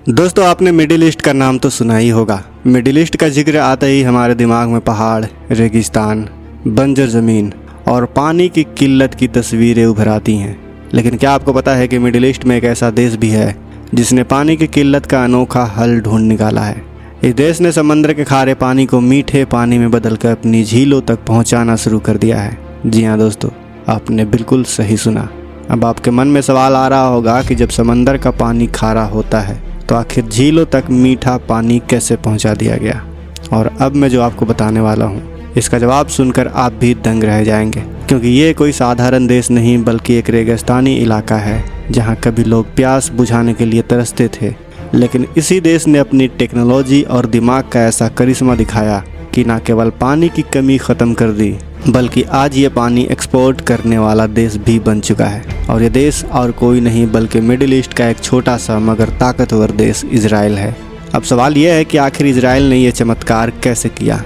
दोस्तों, आपने middle east का नाम तो सुना ही होगा। मिडिल ईस्ट का जिक्र आते ही हमारे दिमाग में पहाड़, रेगिस्तान, बंजर ज़मीन और पानी की किल्लत की तस्वीरें उभर आती हैं। लेकिन क्या आपको पता है कि मिडिल ईस्ट में एक ऐसा देश भी है जिसने पानी की किल्लत का अनोखा हल ढूंढ निकाला है। इस देश ने समंदर के खारे पानी को मीठे पानी में बदलकर अपनी झीलों तक पहुंचाना शुरू कर दिया है। जी हाँ दोस्तों, आपने बिल्कुल सही सुना। अब आपके मन में सवाल आ रहा होगा कि जब समंदर का पानी खारा होता है तो आखिर झीलों तक मीठा पानी कैसे पहुंचा दिया गया। और अब मैं जो आपको बताने वाला हूँ, इसका जवाब सुनकर आप भी दंग रह जाएंगे, क्योंकि ये कोई साधारण देश नहीं बल्कि एक रेगिस्तानी इलाका है जहाँ कभी लोग प्यास बुझाने के लिए तरसते थे। लेकिन इसी देश ने अपनी टेक्नोलॉजी और दिमाग का ऐसा करिश्मा दिखाया कि न केवल पानी की कमी ख़त्म कर दी बल्कि आज ये पानी एक्सपोर्ट करने वाला देश भी बन चुका है। और ये देश और कोई नहीं बल्कि मिडिल ईस्ट का एक छोटा सा मगर ताकतवर देश इजराइल है। अब सवाल यह है कि आखिर इजराइल ने यह चमत्कार कैसे किया,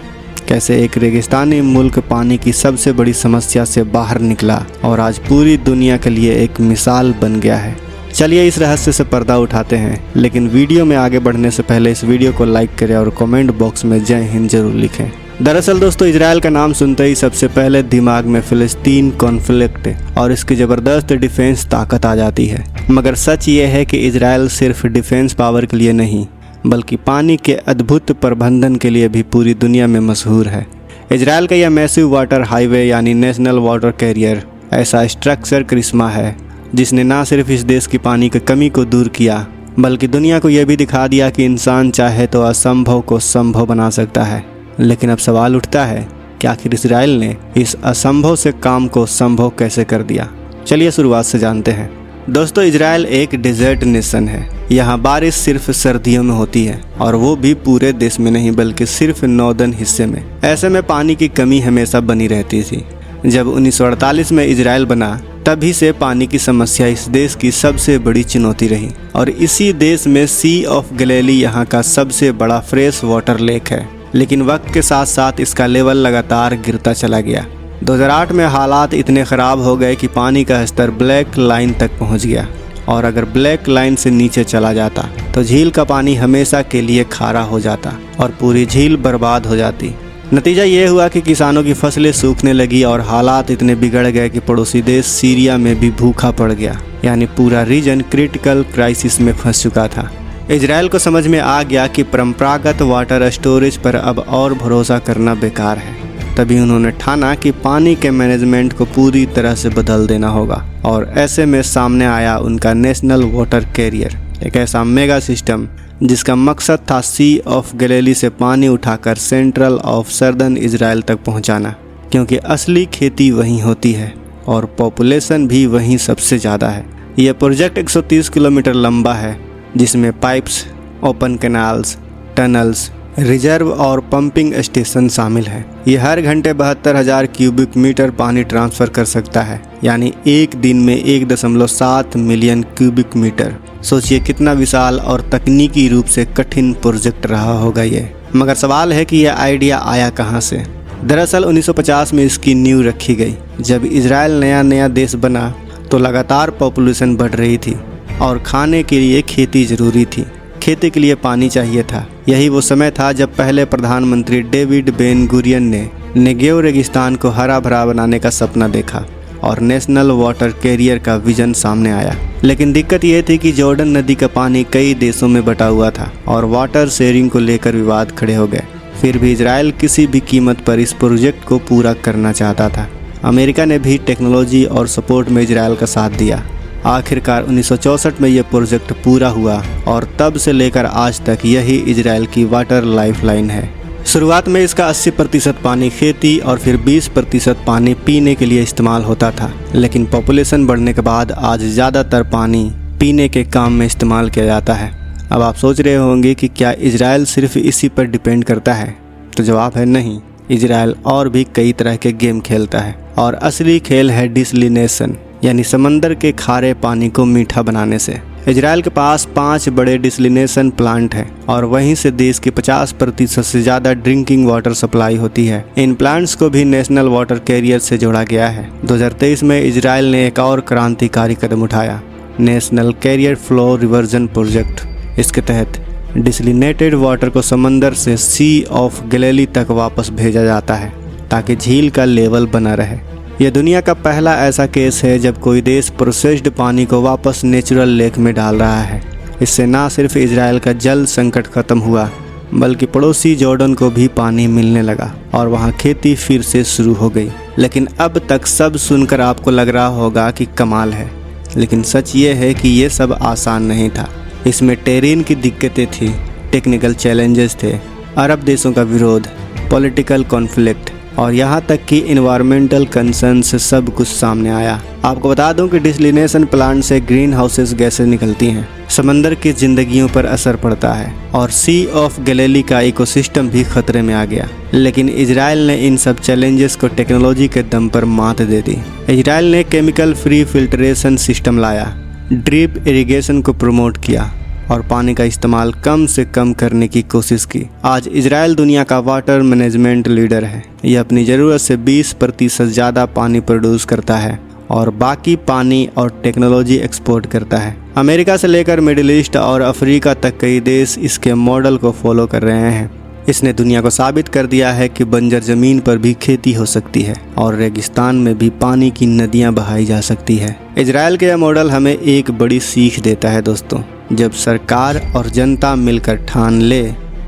कैसे एक रेगिस्तानी मुल्क पानी की सबसे बड़ी समस्या से बाहर निकला और आज पूरी दुनिया के लिए एक मिसाल बन गया है। चलिए इस रहस्य से पर्दा उठाते हैं, लेकिन वीडियो में आगे बढ़ने से पहले इस वीडियो को लाइक करें और कमेंट बॉक्स में जय हिंद जरूर लिखें। दरअसल दोस्तों, इजराइल का नाम सुनते ही सबसे पहले दिमाग में फिलिस्तीन कॉन्फ्लिक्ट और इसकी ज़बरदस्त डिफेंस ताकत आ जाती है। मगर सच ये है कि इजराइल सिर्फ डिफेंस पावर के लिए नहीं बल्कि पानी के अद्भुत प्रबंधन के लिए भी पूरी दुनिया में मशहूर है। इजराइल का यह मैसिव वाटर हाईवे यानी नेशनल वाटर कैरियर ऐसा स्ट्रक्चर करिश्मा है जिसने न सिर्फ इस देश की पानी की कमी को दूर किया बल्कि दुनिया को यह भी दिखा दिया कि इंसान चाहे तो असंभव को संभव बना सकता है। लेकिन अब सवाल उठता है कि आखिर इजराइल ने इस असंभव से काम को संभव कैसे कर दिया। चलिए शुरुआत से जानते हैं। दोस्तों, इजराइल एक डेजर्ट नेशन है। यहाँ बारिश सिर्फ सर्दियों में होती है और वो भी पूरे देश में नहीं बल्कि सिर्फ नॉर्दर्न हिस्से में। ऐसे में पानी की कमी हमेशा बनी रहती थी। जब 1948 में इजराइल बना तभी से पानी की समस्या इस देश की सबसे बड़ी चुनौती रही। और इसी देश में सी ऑफ गैलिली यहाँ का सबसे बड़ा फ्रेश वाटर लेक है। लेकिन वक्त के साथ साथ इसका लेवल लगातार गिरता चला गया। 2008 में हालात इतने ख़राब हो गए कि पानी का स्तर ब्लैक लाइन तक पहुंच गया। और अगर ब्लैक लाइन से नीचे चला जाता तो झील का पानी हमेशा के लिए खारा हो जाता और पूरी झील बर्बाद हो जाती। नतीजा ये हुआ कि किसानों की फसलें सूखने लगी और हालात इतने बिगड़ गए कि पड़ोसी देश सीरिया में भी भूखा पड़ गया। यानी पूरा रीजन क्रिटिकल क्राइसिस में फंस चुका था। इजराइल को समझ में आ गया कि परंपरागत वाटर स्टोरेज पर अब और भरोसा करना बेकार है। तभी उन्होंने ठाना कि पानी के मैनेजमेंट को पूरी तरह से बदल देना होगा। और ऐसे में सामने आया उनका नेशनल वाटर कैरियर, एक ऐसा मेगा सिस्टम जिसका मकसद था सी ऑफ गैलिली से पानी उठाकर सेंट्रल ऑफ सर्दर्न इजराइल तक पहुंचाना, क्योंकि असली खेती वहीं होती है और पॉपुलेशन भी वहीं सबसे ज़्यादा है। यह प्रोजेक्ट 130 किलोमीटर लंबा है जिसमें pipes, open canals, tunnels, reserve और पंपिंग स्टेशन शामिल है। ये हर घंटे 72,000 क्यूबिक मीटर पानी ट्रांसफ़र कर सकता है, यानी एक दिन में 1.7 मिलियन क्यूबिक मीटर। सोचिए कितना विशाल और तकनीकी रूप से कठिन प्रोजेक्ट रहा होगा ये। मगर सवाल है कि यह आइडिया आया कहाँ से। दरअसल 1950 में इसकी नींव रखी गई। जब इजराइल नया देश बना तो लगातार पॉपुलेशन बढ़ रही थी और खाने के लिए खेती ज़रूरी थी। खेती के लिए पानी चाहिए था। यही वो समय था जब पहले प्रधानमंत्री डेविड बेन गुरियन ने नेगेव रेगिस्तान को हरा भरा बनाने का सपना देखा और नेशनल वाटर कैरियर का विजन सामने आया। लेकिन दिक्कत यह थी कि जॉर्डन नदी का पानी कई देशों में बटा हुआ था और वाटर शेयरिंग को लेकर विवाद खड़े हो गए। फिर भी इजराइल किसी भी कीमत पर इस प्रोजेक्ट को पूरा करना चाहता था। अमेरिका ने भी टेक्नोलॉजी और सपोर्ट में इजराइल का साथ दिया। आखिरकार 1964 में यह प्रोजेक्ट पूरा हुआ और तब से लेकर आज तक यही इजराइल की वाटर लाइफलाइन है। शुरुआत में इसका 80% पानी खेती और फिर 20% पानी पीने के लिए इस्तेमाल होता था। लेकिन पॉपुलेशन बढ़ने के बाद आज ज़्यादातर पानी पीने के काम में इस्तेमाल किया जाता है। अब आप सोच रहे होंगे कि क्या इजराइल सिर्फ इसी पर डिपेंड करता है? तो जवाब है नहीं। इजराइल और भी कई तरह के गेम खेलता है और असली खेल है डिसलिनेशन, यानी समंदर के खारे पानी को मीठा बनाने से। इजराइल के पास 5 बड़े डिसलिनेशन प्लांट हैं और वहीं से देश के 50% से ज़्यादा ड्रिंकिंग वाटर सप्लाई होती है। इन प्लांट्स को भी नेशनल वाटर कैरियर से जोड़ा गया है। 2023 में इजराइल ने एक और क्रांतिकारी कदम उठाया, national carrier flow reversion project. इसके तहत डिसलिनेटेड वाटर को समंदर से सी ऑफ गैलिली तक वापस भेजा जाता है ताकि झील का लेवल बना रहे। यह दुनिया का पहला ऐसा केस है जब कोई देश प्रोसेस्ड पानी को वापस नेचुरल लेक में डाल रहा है। इससे ना सिर्फ इजराइल का जल संकट खत्म हुआ बल्कि पड़ोसी जॉर्डन को भी पानी मिलने लगा और वहां खेती फिर से शुरू हो गई। लेकिन अब तक सब सुनकर आपको लग रहा होगा कि कमाल है, लेकिन सच ये है कि ये सब आसान नहीं था। इसमें टेरेन की दिक्कतें थी, टेक्निकल चैलेंजेस थे, अरब देशों का विरोध, पॉलिटिकल कॉन्फ्लिक्ट और यहाँ तक कि इन्वायरमेंटल कंसर्न से सब कुछ सामने आया। आपको बता दूं कि डिसलिनेशन प्लांट से ग्रीन हाउसेस गैसें निकलती हैं, समंदर की जिंदगियों पर असर पड़ता है और सी ऑफ गैलिली का इकोसिस्टम भी खतरे में आ गया। लेकिन इजराइल ने इन सब चैलेंजेस को टेक्नोलॉजी के दम पर मात दे दी। इजराइल ने केमिकल फ्री फिल्ट्रेशन सिस्टम लाया, ड्रिप इरिगेशन को प्रमोट किया और पानी का इस्तेमाल कम से कम करने की कोशिश की। आज इजराइल दुनिया का वाटर मैनेजमेंट लीडर है। यह अपनी ज़रूरत से 20% ज़्यादा पानी प्रोड्यूस करता है और बाकी पानी और टेक्नोलॉजी एक्सपोर्ट करता है। अमेरिका से लेकर मिडिल ईस्ट और अफ्रीका तक कई देश इसके मॉडल को फॉलो कर रहे हैं। इसने दुनिया को साबित कर दिया है कि बंजर ज़मीन पर भी खेती हो सकती है और रेगिस्तान में भी पानी की नदियाँ बहाई जा सकती है। इजराइल का यह मॉडल हमें एक बड़ी सीख देता है दोस्तों, जब सरकार और जनता मिलकर ठान ले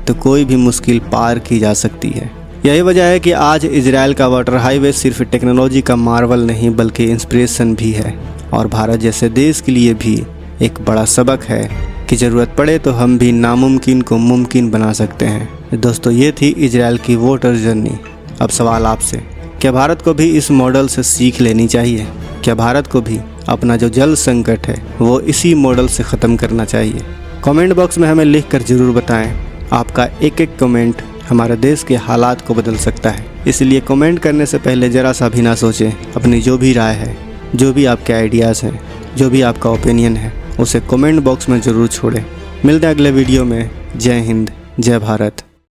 तो कोई भी मुश्किल पार की जा सकती है। यही वजह है कि आज इजराइल का वाटर हाईवे सिर्फ टेक्नोलॉजी का मार्वल नहीं बल्कि इंस्पिरेशन भी है और भारत जैसे देश के लिए भी एक बड़ा सबक है कि ज़रूरत पड़े तो हम भी नामुमकिन को मुमकिन बना सकते हैं। दोस्तों, ये थी इजराइल की वाटर जर्नी। अब सवाल आपसे, क्या भारत को भी इस मॉडल से सीख लेनी चाहिए? क्या भारत को भी अपना जो जल संकट है वो इसी मॉडल से ख़त्म करना चाहिए? कमेंट बॉक्स में हमें लिख कर ज़रूर बताएं। आपका एक एक कमेंट हमारे देश के हालात को बदल सकता है, इसलिए कमेंट करने से पहले ज़रा सा भी ना सोचें। अपनी जो भी राय है, जो भी आपके आइडियाज़ हैं, जो भी आपका ओपिनियन है, उसे कमेंट बॉक्स में ज़रूर छोड़ें। मिलते हैं अगले वीडियो में। जय हिंद, जय भारत।